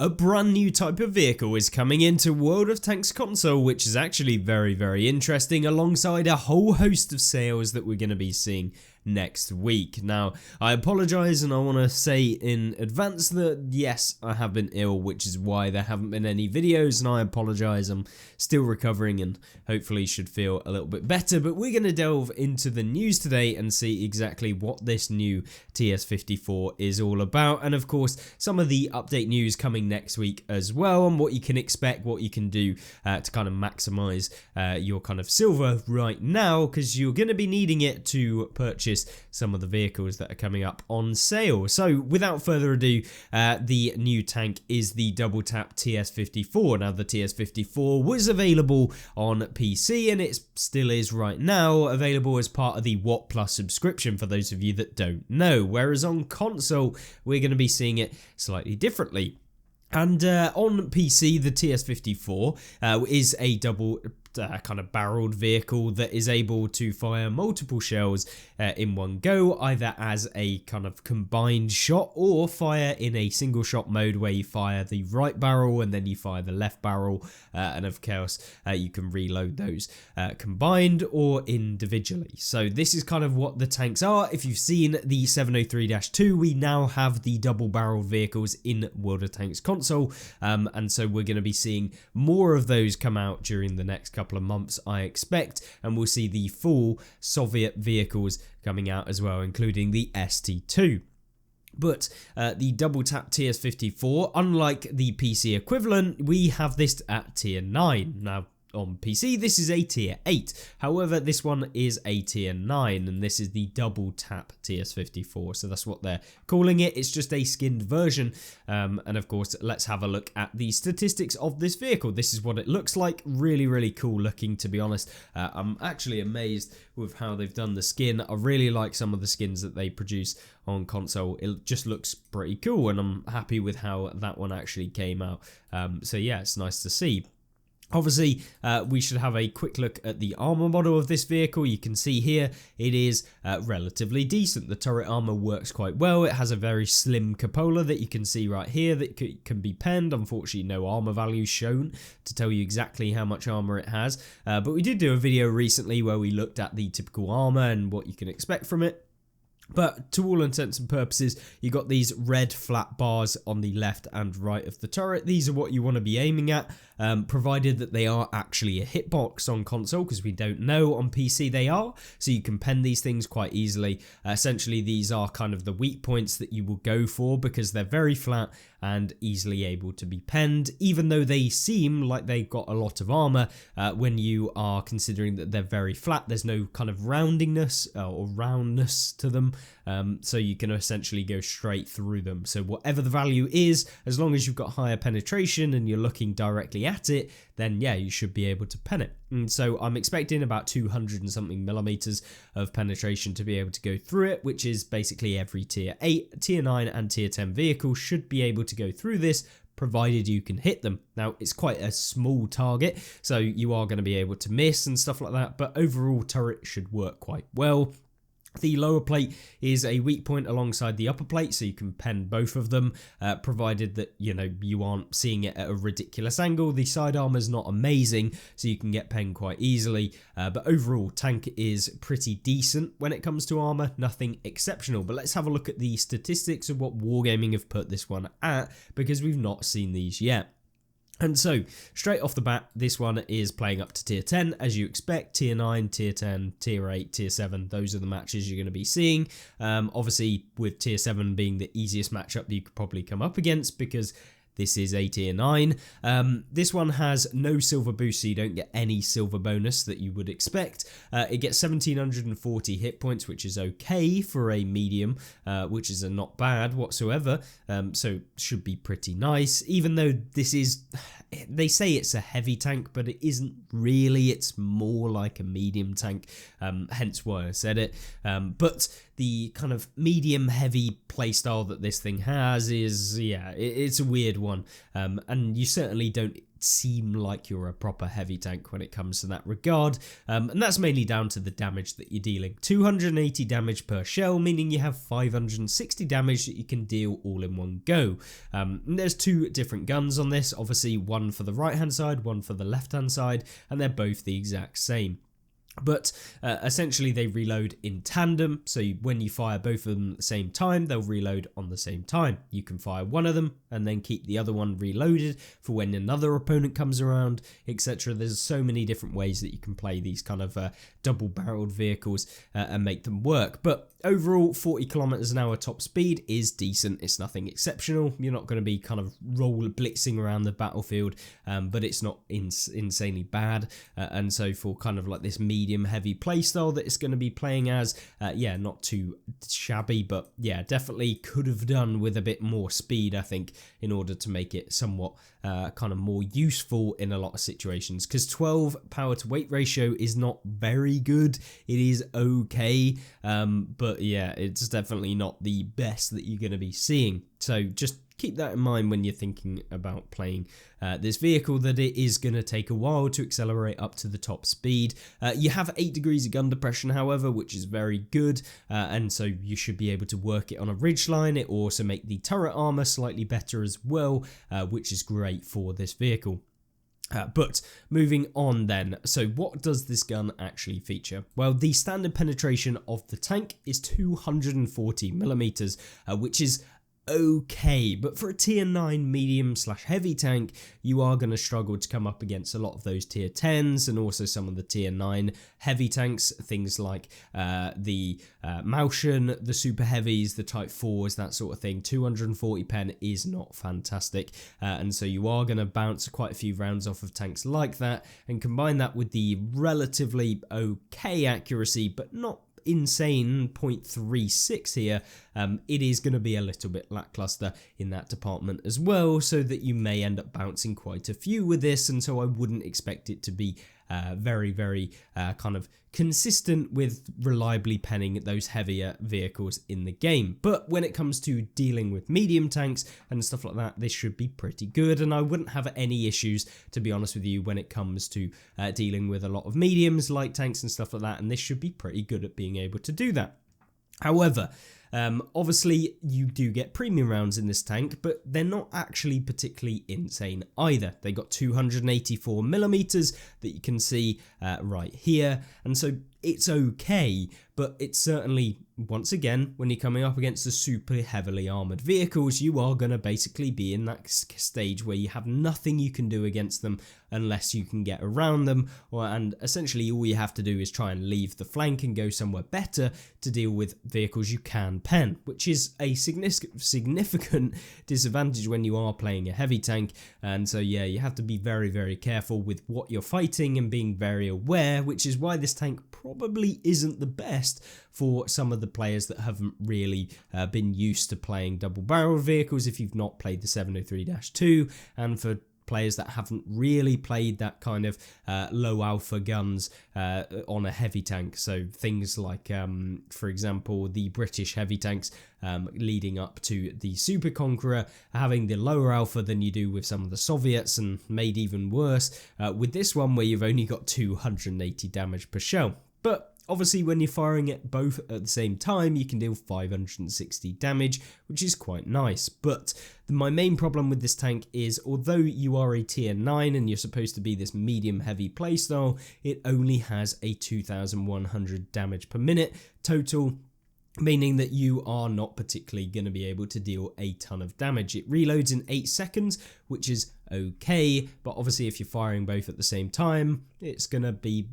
A brand new type of vehicle is coming into World of Tanks console, which is actually very interesting, alongside a whole host of sales that we're going to be seeing next week. Now, I apologize and I want to say in advance that yes, I have been ill, which is why there haven't been any videos, and I apologize. I'm still recovering and hopefully should feel a little bit better, but we're going to delve into the news today and see exactly what this new TS54 is all about, and of course some of the update news coming next week as well, and what you can expect, what you can do to kind of maximize your kind of silver right now, because you're going to be needing it to purchase some of the vehicles that are coming up on sale. So without further ado, the new tank is the double tap TS54. Now the TS54 was available on PC and it still is right now available as part of the Watt Plus subscription for those of you that don't know, whereas on console we're going to be seeing it slightly differently. And on PC, the TS54 is a double kind of barreled vehicle that is able to fire multiple shells in one go, either as a kind of combined shot or fire in a single shot mode where you fire the right barrel and then you fire the left barrel, and of course you can reload those combined or individually. So this is kind of what the tanks are. If you've seen the 703-2, we now have the double barreled vehicles in World of Tanks console, and so we're going to be seeing more of those come out during the next couple of months, I expect, and we'll see the full Soviet vehicles coming out as well, including the ST2. But the double tap TS54, unlike the PC equivalent, we have this at tier 9. Now on PC this is a tier 8, however this one is a tier 9 and this is the double tap TS54, so that's what they're calling it. It's just a skinned version, and of course let's have a look at the statistics of this vehicle. This is what it looks like. Really cool looking, to be honest. I'm actually amazed with how they've done the skin. I really like some of the skins that they produce on console. It just looks pretty cool and I'm happy with how that one actually came out. So yeah, it's nice to see. Obviously, we should have a quick look at the armor model of this vehicle. You can see here it is relatively decent. The turret armor works quite well. It has a very slim cupola that you can see right here that can be penned. Unfortunately, no armor value shown to tell you exactly how much armor it has. But we did do a video recently where we looked at the typical armor and what you can expect from it. But to all intents and purposes, you got these red flat bars on the left and right of the turret. These are what you want to be aiming at, provided that they are actually a hitbox on console, because we don't know on PC they are, so you can pen these things quite easily. Essentially, these are kind of the weak points that you will go for because they're very flat and easily able to be penned, even though they seem like they've got a lot of armor. When you are considering that they're very flat, there's no kind of roundingness or roundness to them, so you can essentially go straight through them. So whatever the value is, as long as you've got higher penetration and you're looking directly at it, then yeah, you should be able to pen it. And so I'm expecting about 200 and something millimeters of penetration to be able to go through it, which is basically every tier 8, tier 9 and tier 10 vehicle should be able to go through this, provided you can hit them. Now, it's quite a small target, so you are going to be able to miss and stuff like that, but overall turret should work quite well. The lower plate is a weak point alongside the upper plate, so you can pen both of them, provided that you aren't seeing it at a ridiculous angle. The side armor is not amazing, so you can get penned quite easily, but overall tank is pretty decent when it comes to armor, nothing exceptional. But let's have a look at the statistics of what Wargaming have put this one at, because we've not seen these yet. And so, straight off the bat, this one is playing up to tier 10, as you expect. Tier 9, tier 10, tier 8, tier 7, those are the matches you're going to be seeing. Obviously, with tier 7 being the easiest matchup you could probably come up against, because this is a tier 9. This one has no silver boost, so you don't get any silver bonus that you would expect. It gets 1740 hit points, which is okay for a medium, which is not bad whatsoever. So should be pretty nice, even though this is, they say it's a heavy tank, but it isn't really. It's more like a medium tank, hence why I said it. But the kind of medium heavy playstyle that this thing has is, yeah, it's a weird one, and you certainly don't seem like you're a proper heavy tank when it comes to that regard, and that's mainly down to the damage that you're dealing. 280 damage per shell, meaning you have 560 damage that you can deal all in one go. And there's two different guns on this, obviously one for the right hand side, one for the left hand side, and they're both the exact same. But essentially they reload in tandem, so when you fire both of them at the same time, they'll reload on the same time. You can fire one of them and then keep the other one reloaded for when another opponent comes around, etc. There's so many different ways that you can play these kind of double-barreled vehicles and make them work. But overall, 40 kilometers an hour top speed is decent. It's nothing exceptional. You're not going to be kind of blitzing around the battlefield, but it's not insanely bad. And so for kind of like this medium heavy playstyle that it's going to be playing as, yeah, not too shabby, but yeah, definitely could have done with a bit more speed, I think, in order to make it somewhat kind of more useful in a lot of situations, because 12 power to weight ratio is not very good. It is okay, but yeah, it's definitely not the best that you're going to be seeing. So just keep that in mind when you're thinking about playing this vehicle, that it is going to take a while to accelerate up to the top speed. You have 8 degrees of gun depression, however, which is very good, and so you should be able to work it on a ridgeline. It will also make the turret armor slightly better as well, which is great for this vehicle. But moving on then, so what does this gun actually feature? Well, the standard penetration of the tank is 240mm, which is okay, but for a tier 9 medium / heavy tank, you are going to struggle to come up against a lot of those tier 10s and also some of the tier 9 heavy tanks, things like the Maushan, the super heavies, the type 4s, that sort of thing. 240 pen is not fantastic, and so you are going to bounce quite a few rounds off of tanks like that, and combine that with the relatively okay accuracy, but not insane 0.36 here, it is going to be a little bit lackluster in that department as well, so that you may end up bouncing quite a few with this, and so I wouldn't expect it to be very kind of consistent with reliably penning those heavier vehicles in the game. But when it comes to dealing with medium tanks and stuff like that, this should be pretty good, and I wouldn't have any issues, to be honest with you, when it comes to dealing with a lot of mediums, light tanks and stuff like that, and this should be pretty good at being able to do that. However, obviously you do get premium rounds in this tank, but they're not actually particularly insane either. They got 284mm that you can see right here, and so it's okay, but it's certainly, once again, when you're coming up against the super heavily armored vehicles, you are going to basically be in that stage where you have nothing you can do against them unless you can get around them, and essentially all you have to do is try and leave the flank and go somewhere better to deal with vehicles you can pen, which is a significant disadvantage when you are playing a heavy tank. And so yeah, you have to be very careful with what you're fighting and being very aware, which is why this tank probably isn't the best for some of the players that haven't really been used to playing double barrel vehicles, if you've not played the 703-2, and for players that haven't really played that kind of low alpha guns on a heavy tank. So things like, for example, the British heavy tanks leading up to the Super Conqueror, having the lower alpha than you do with some of the Soviets, and made even worse with this one where you've only got 280 damage per shell. But obviously when you're firing it both at the same time, you can deal 560 damage, which is quite nice. But my main problem with this tank is, although you are a tier 9 and you're supposed to be this medium heavy playstyle, it only has a 2100 damage per minute total, meaning that you are not particularly going to be able to deal a ton of damage. It reloads in 8 seconds, which is okay, but obviously if you're firing both at the same time, it's gonna be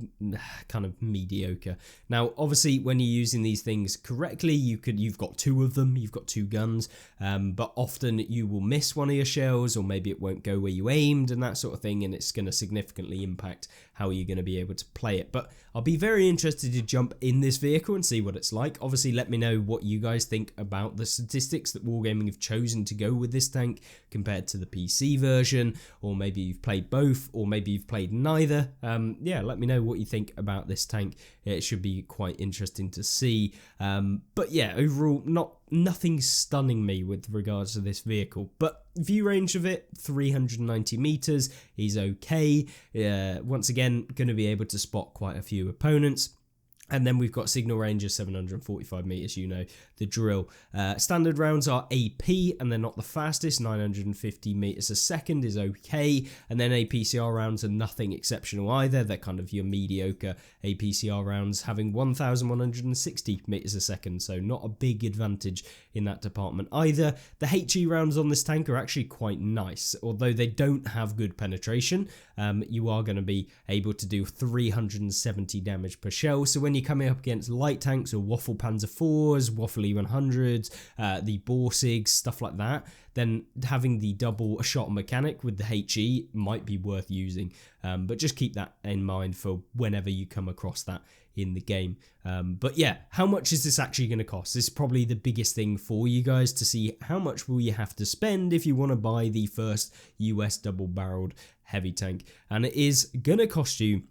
kind of mediocre. Now obviously when you're using these things correctly, you've got 2 of them, you've got 2 guns, but often you will miss one of your shells, or maybe it won't go where you aimed and that sort of thing, and it's going to significantly impact how you're going to be able to play it. But I'll be very interested to jump in this vehicle and see what it's like. Obviously let me know what you guys think about the statistics that Wargaming have chosen to go with this tank compared to the PC version. version, or maybe you've played both, or maybe you've played neither. Yeah, let me know what you think about this tank. It should be quite interesting to see. But yeah, overall, nothing stunning me with regards to this vehicle, but view range of it, 390 meters, is okay. Once again, going to be able to spot quite a few opponents. And then we've got signal range of 745 meters, you know, the drill. Standard rounds are AP, and they're not the fastest. 950 meters a second is okay. And then APCR rounds are nothing exceptional either. They're kind of your mediocre APCR rounds, having 1,160 meters a second. So not a big advantage in that department either. The HE rounds on this tank are actually quite nice. Although they don't have good penetration, you are going to be able to do 370 damage per shell. So when you're coming up against light tanks or Waffle Panzer IVs, Waffle E100s, the Borsigs, stuff like that, then having the double shot mechanic with the HE might be worth using. But just keep that in mind for whenever you come across that in the game. But yeah, how much is this actually going to cost? This is probably the biggest thing for you guys to see. How much will you have to spend if you want to buy the first US double-barreled heavy tank? And it is going to cost you,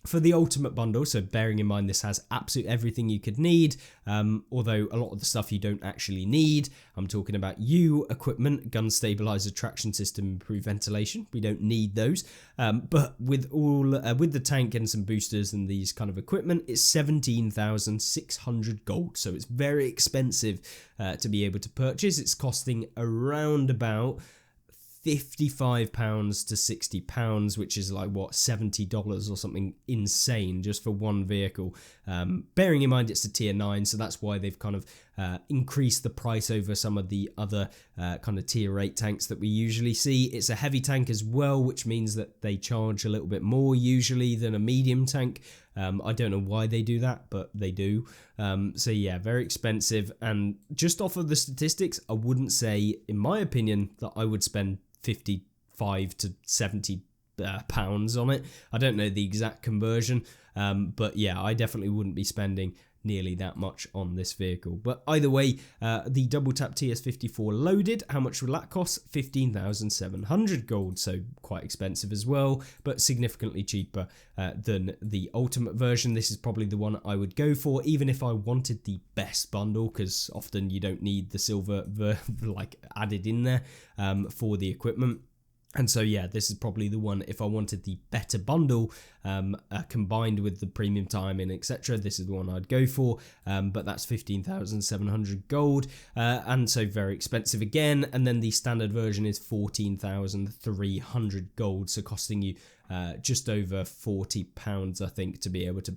for the ultimate bundle, so bearing in mind this has absolutely everything you could need, although a lot of the stuff you don't actually need. I'm talking about equipment, gun stabilizer, traction system, improved ventilation. We don't need those, but with the tank and some boosters and these kind of equipment, it's 17,600 gold. So it's very expensive to be able to purchase. It's costing around about £55 to £60, which is like what, $70 or something insane just for one vehicle. Bearing in mind it's a tier 9, so that's why they've kind of increased the price over some of the other kind of tier 8 tanks that we usually see. It's a heavy tank as well, which means that they charge a little bit more usually than a medium tank. I don't know why they do that, but they do. So yeah, very expensive. And just off of the statistics, I wouldn't say, in my opinion, that I would spend 55 to 70 pounds on it. I don't know the exact conversion, but yeah, I definitely wouldn't be spending nearly that much on this vehicle. But either way, the double tap TS54 loaded, how much will that cost? 15,700 gold, so quite expensive as well, but significantly cheaper than the ultimate version. This is probably the one I would go for, even if I wanted the best bundle, because often you don't need the silver like added in there for the equipment. And so yeah, this is probably the one, if I wanted the better bundle combined with the premium time and etc., this is the one I'd go for. But that's 15,700 gold, and so very expensive again. And then the standard version is 14,300 gold, so costing you just over £40, I think, to be able to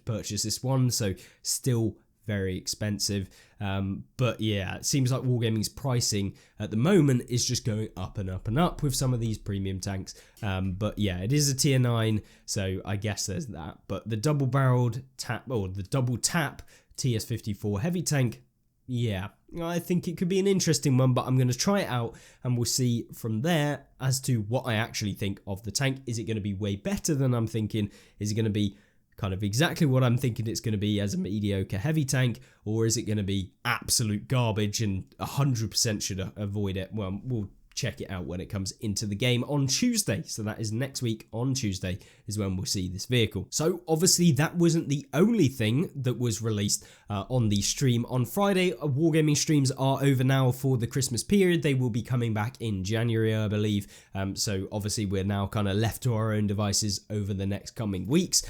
purchase this one. So still very expensive, but yeah, it seems like Wargaming's pricing at the moment is just going up and up and up with some of these premium tanks. But yeah, it is a tier 9, so I guess there's that. But the double-barreled tap, or the double tap TS54 heavy tank, yeah, I think it could be an interesting one, but I'm going to try it out and we'll see from there as to what I actually think of the tank. Is it going to be way better than I'm thinking? Is it going to be kind of exactly what I'm thinking it's going to be as a mediocre heavy tank, or is it going to be absolute garbage and 100% should avoid it? Well, we'll check it out when it comes into the game on Tuesday. So that is next week on Tuesday is when we'll see this vehicle. So obviously that wasn't the only thing that was released on the stream on Friday. Wargaming streams are over now for the Christmas period. They will be coming back in January, I believe. So obviously we're now kind of left to our own devices over the next coming weeks.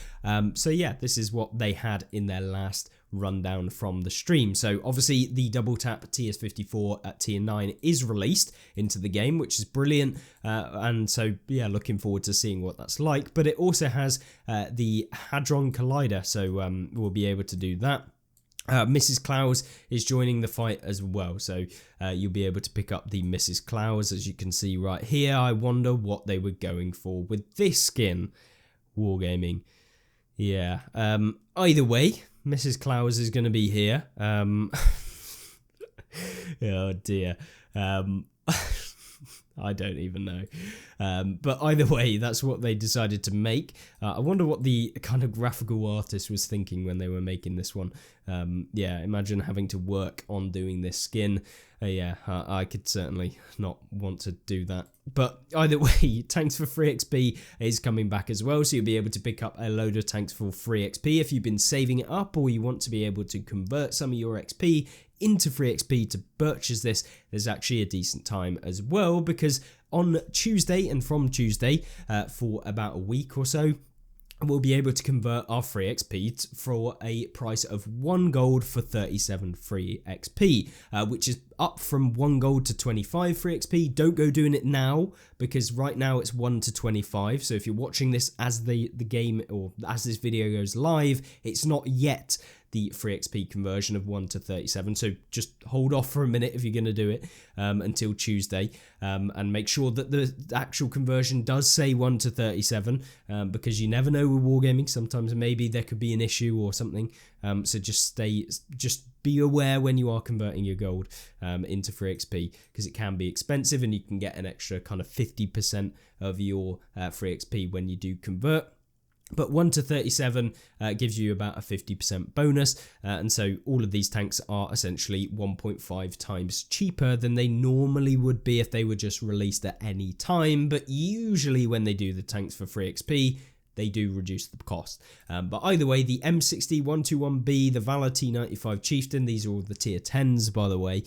So yeah, this is what they had in their last rundown from the stream. So obviously the double tap TS54 at tier 9 is released into the game, which is brilliant, and so yeah, looking forward to seeing what that's like. But it also has the Hadron Collider, so we'll be able to do that. Mrs. Klaus is joining the fight as well, so you'll be able to pick up the Mrs. Klaus, as you can see right here. I wonder what they were going for with this skin. Wargaming, yeah. Either way, Mrs. Klaus is going to be here. Oh dear. I don't even know. But either way, that's what they decided to make. I wonder what the kind of graphical artist was thinking when they were making this one. Yeah, imagine having to work on doing this skin. Yeah, I could certainly not want to do that. But either way, Tanks for Free XP is coming back as well, so you'll be able to pick up a load of Tanks for Free XP if you've been saving it up, or you want to be able to convert some of your XP into Free XP to purchase this. There's actually a decent time as well, because on Tuesday and from Tuesday for about a week or so, we'll be able to convert our free XP for a price of 1 gold for 37 free XP, which is up from 1 gold to 25 free XP. Don't go doing it now, because right now it's 1 to 25. So if you're watching this as the game, or as this video goes live, it's not yet the free XP conversion of 1 to 37. So just hold off for a minute if you're going to do it until Tuesday, and make sure that the actual conversion does say 1 to 37, because you never know with Wargaming. Sometimes maybe there could be an issue or something. So just be aware when you are converting your gold into free XP, because it can be expensive, and you can get an extra kind of 50% of your free XP when you do convert. But 1 to 37 gives you about a 50% bonus, and so all of these tanks are essentially 1.5 times cheaper than they normally would be if they were just released at any time. But usually when they do the Tanks for Free XP, they do reduce the cost. But either way, the M60-121B, the Valor T95 Chieftain, these are all the tier 10s, by the way,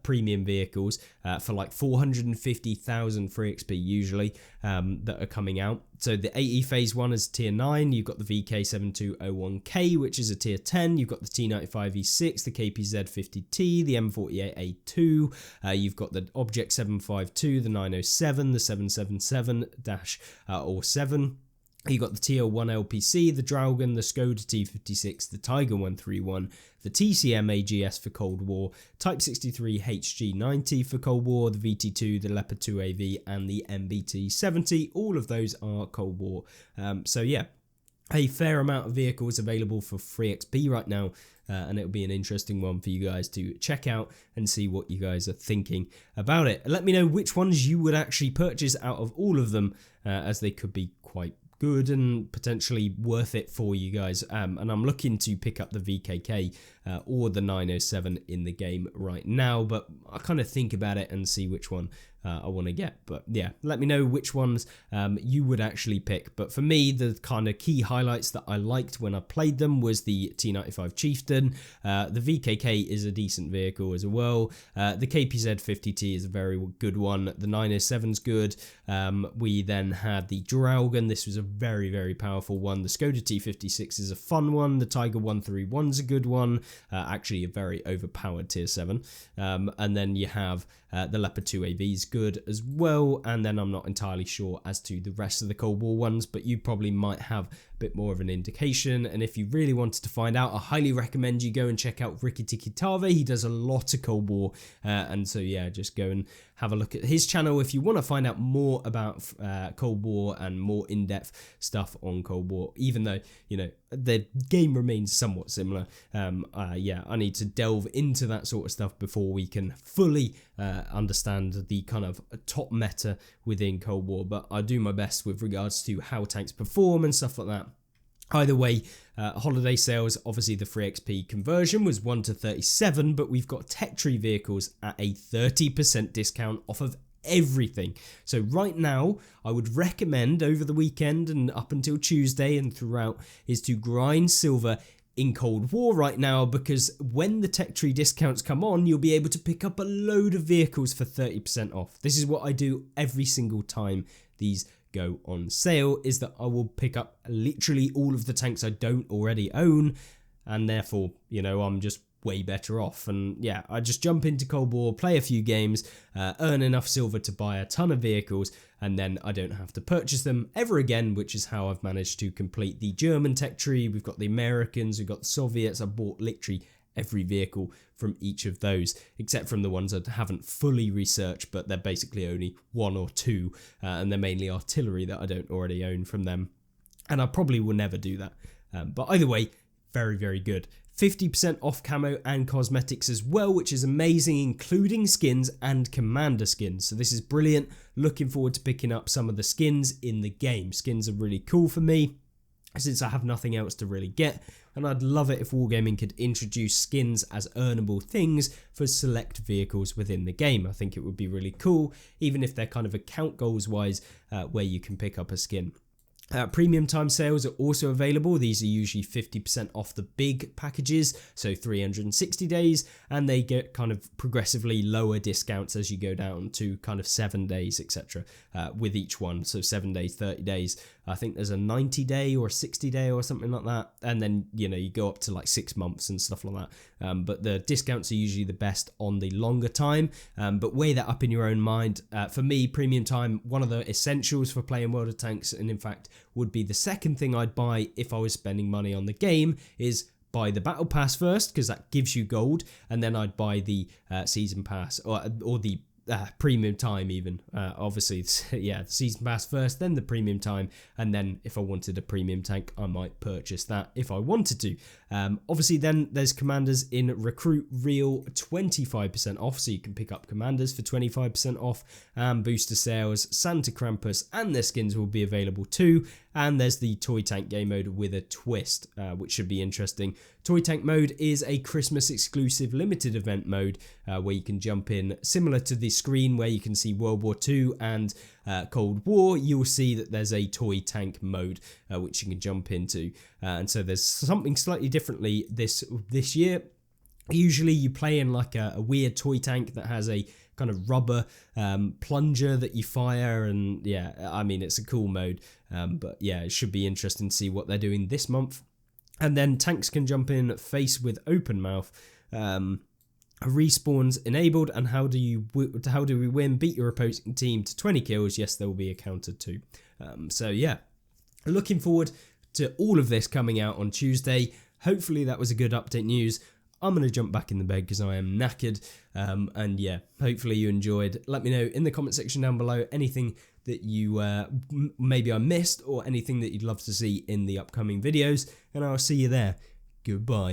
premium vehicles for like 450,000 free XP usually, that are coming out. So the AE Phase 1 is tier 9, you've got the VK7201K, which is a tier 10, you've got the T95E6, the KPZ50T, the M48A2, you've got the Object 752, the 907, the 777-7. You got the TL1 LPC, the Draugen, the Skoda T56, the Tiger 131, the TCM AGS for Cold War, Type 63 HG90 for Cold War, the VT2, the Leopard 2AV, and the MBT 70. All of those are Cold War. So yeah, a fair amount of vehicles available for free XP right now, and it'll be an interesting one for you guys to check out and see what you guys are thinking about it. Let me know which ones you would actually purchase out of all of them, as they could be quite good and potentially worth it for you guys. And I'm looking to pick up the VKK or the 907 in the game right now, but I kind of think about it and see which one I want to get. But yeah, let me know which ones you would actually pick. But for me, the kind of key highlights that I liked when I played them was the T95 Chieftain. The VKK is a decent vehicle as well. The KPZ 50T is a very good one. The 907's good. We then had the Draugen. This was a very, very powerful one. The Skoda T56 is a fun one. The Tiger 131's a good one. Actually a very overpowered tier 7. And then you have the Leopard 2AV's good as well, and then I'm not entirely sure as to the rest of the Cold War ones, but you probably might have a bit more of an indication. And if you really wanted to find out, I highly recommend you go and check out Ricky Tikitave. He does a lot of Cold War, and so yeah, just go and have a look at his channel if you want to find out more about Cold War and more in-depth stuff on Cold War, even though, you know, the game remains somewhat similar. Yeah, I need to delve into that sort of stuff before we can fully understand the kind of top meta within Cold War, but I do my best with regards to how tanks perform and stuff like that. Either way, holiday sales, obviously the free XP conversion was 1 to 37, but we've got tech tree vehicles at a 30% discount off of everything. So right now, I would recommend over the weekend and up until Tuesday and throughout is to grind silver in Cold War right now, because when the tech tree discounts come on, you'll be able to pick up a load of vehicles for 30% off. This is what I do every single time these go on sale, is that I will pick up literally all of the tanks I don't already own, and therefore, you know, I'm just way better off. And yeah, I just jump into Cold War, play a few games, earn enough silver to buy a ton of vehicles, and then I don't have to purchase them ever again, which is how I've managed to complete the German tech tree. We've got the Americans, we've got the Soviets. I bought literally every vehicle from each of those, except from the ones I haven't fully researched, but they're basically only 1 or 2, and they're mainly artillery that I don't already own from them, and I probably will never do that. But either way, very, very good. 50% off camo and cosmetics as well, which is amazing, including skins and commander skins. So this is brilliant. Looking forward to picking up some of the skins in the game. Skins are really cool for me, since I have nothing else to really get, and I'd love it if Wargaming could introduce skins as earnable things for select vehicles within the game. I think it would be really cool, even if they're kind of account goals wise, where you can pick up a skin. Premium time sales are also available. These are usually 50% off the big packages, so 360 days, and they get kind of progressively lower discounts as you go down to kind of 7 days, etc. With each one. So 7 days, 30 days. I think there's a 90 day or 60 day or something like that, and then you go up to like 6 months and stuff like that. But the discounts are usually the best on the longer time. But weigh that up in your own mind. For me, premium time, one of the essentials for playing World of Tanks, and in fact would be the second thing I'd buy if I was spending money on the game, is buy the battle pass first, because that gives you gold, and then I'd buy the season pass or the premium time even. Obviously, yeah, the season pass first, then the premium time, and then if I wanted a premium tank, I might purchase that if I wanted to. Obviously, then there's commanders in Recruit Real, 25% off, so you can pick up commanders for 25% off, and booster sales, Santa Krampus and their skins will be available too. And there's the Toy Tank game mode with a twist, which should be interesting. Toy Tank mode is a Christmas exclusive limited event mode where you can jump in, similar to the screen where you can see World War II and Cold War. You'll see that there's a Toy Tank mode which you can jump into, and so there's something slightly differently this year. Usually you play in like a weird toy tank that has a kind of rubber plunger that you fire, and yeah, I mean, it's a cool mode, but yeah, it should be interesting to see what they're doing this month. And then tanks can jump in face with open mouth. Respawns enabled, and how do we win? Beat your opposing team to 20 kills. Yes, there will be a counter too. So yeah, looking forward to all of this coming out on Tuesday. Hopefully that was a good update news. I'm going to jump back in the bed because I am knackered. And yeah, hopefully you enjoyed. Let me know in the comment section down below anything that you maybe I missed, or anything that you'd love to see in the upcoming videos. And I'll see you there. Goodbye.